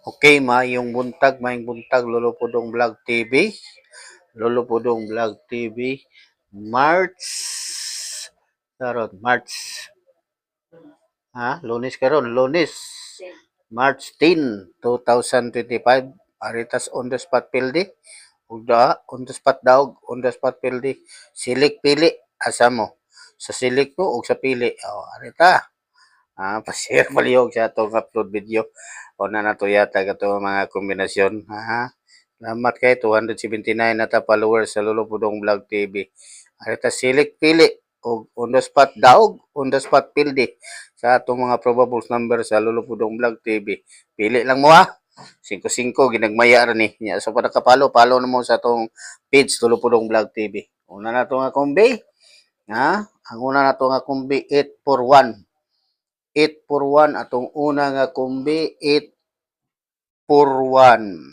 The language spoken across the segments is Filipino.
Okay, mayong buntag, Lolo Pudong Vlog TV. Lolo Pudong Vlog TV. March, karon March, Lunes karon, Lunes. March 10, 2025. Aritas on the spot pildi. Ugda, on the spot daw, on the spot pildi. Silik pili, asa mo. Sa silik mo, ug sa pili. Arita. Pa-share palihog sa atong upload video. O na to yata kato mga kombinasyon. Salamat kay 279 na ta followers sa Lolo Pudong Vlog TV. Arita silik pili o on the spot daog, on the spot pildi sa atong mga probable number sa Lolo Pudong Vlog TV. Pili lang mo 5-5 ginagmaya ra ni. Nya so para kapalo, follow na mo sa atong page Lolo Pudong Vlog TV. Una na to nga kombi. Ang una na to nga kombi 841. 841 atong una nga kombi 841.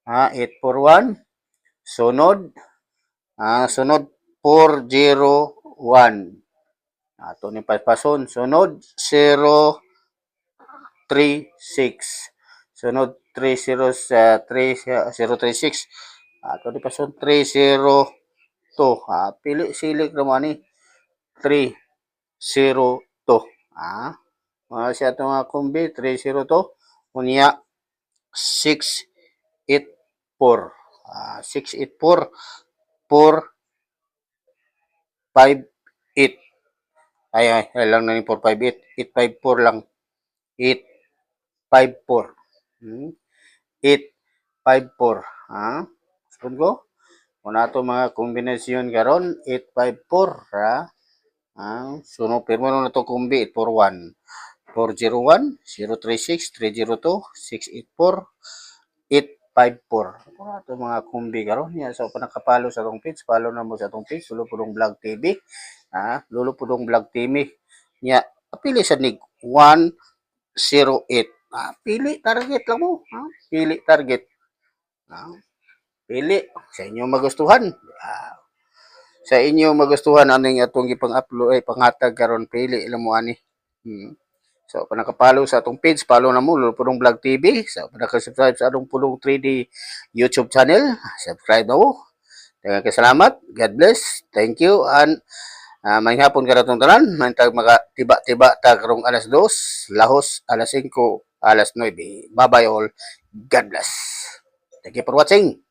841 sunod sunod 401 ato ni paspason sunod 036 sunod 30 sa 3036 ato ni pason 302 pili silik naman ni 302 siya ito nga kombi 302 unya 684 684 458 ay lang na ni 458 854 lang 854 854 sunod ko una to mga kombinasyon karon 854 sunod pirmo na to kombi 841 401 036 302 684 854 ito mga kumbi karon niya so panakapalo sa atong page follow na mo sa atong page Lolo Pudong Vlog TV Lolo Pudong Vlog TV niya pili sa nig 108 pili target lang mo pili target pili sa inyo magustuhan sa inyo magustuhan aning atong ipang-upload ay panghatag karon pili lang mo ani So, kung nakapalo sa atong page, follow na mo, Lolo Pudong Vlog TV. So, kung nakasubscribe sa atong Pulong 3D YouTube channel, subscribe na mo. Daghang salamat. God bless. Thank you. And may hapon ka na itong tanan. May maka tiba-tiba tagrong alas 2, lahos alas 5, alas 9. Bye-bye all. God bless. Thank you for watching.